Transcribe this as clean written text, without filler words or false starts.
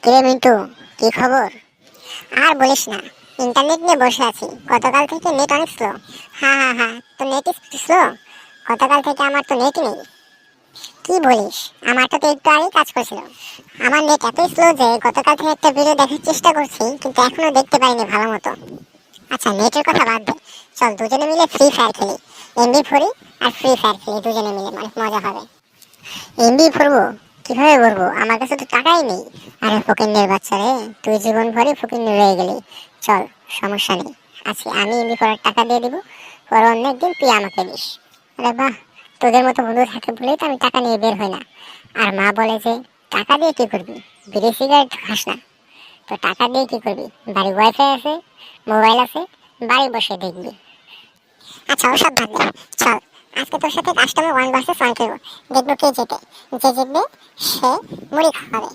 কিরে মিন্টু, কি খবর? আর বলিস না, ইন্টারনেট নিয়ে বসে আছি। গতকাল থেকে নেট অনেক স্লো। হ্যাঁ হ্যাঁ হ্যাঁ, তো নেট স্লো? গতকাল থেকে আমার তো নেট নেই। কি বলিস? আমারটা তো একটু আগেই কাজ করছিল। আমার নেট এতই স্লো যে গতকাল থেকে একটা ভিডিও দেখার চেষ্টা করছি, কিন্তু এখনো দেখতে পাইনি ভালো মতো। আচ্ছা, নেটের কথা বাদ দে, চল দুজনে মিলে ফ্রি ফায়ার খেলি। এমবি ফোরি আর ফ্রি ফায়ার খেলি দুজনে মিলে, অনেক মজা হবে। এমবি ভরবো? কিভাবে ভরবো? আমার কাছে তো টাকাই নেই। আরে ফকিন্নের বাচ্চা রে, তুই জীবন ভরে ফকিন্নি রয়ে গেলি। চল, সমস্যা নেই, আজকে আমি এমবি ভরার টাকা দিয়ে দিব, পরে অন্য একদিন তুই আমাকে দিস। আরে বাহ, তোদের মতো বন্ধু থাকে বলেই তো আমি টাকা নিয়ে বের হই না। আর মা বলে যে টাকা দিয়ে কি করবি, বিড়ি সিগারেট খাস না, তো টাকা দিয়ে কি করবি? বাড়ি ওয়াইফাই আছে, মোবাইল আছে, বাড়ি বসে দেখবি। আচ্ছা, ওসব বাদ দে, চল আজকে তোর সাথে কাস্টমার 1 ভার্সেস 1 খেলবো। দেখবো কে জেতে। যে জিতবে সে মুড়ি খাওয়াবে।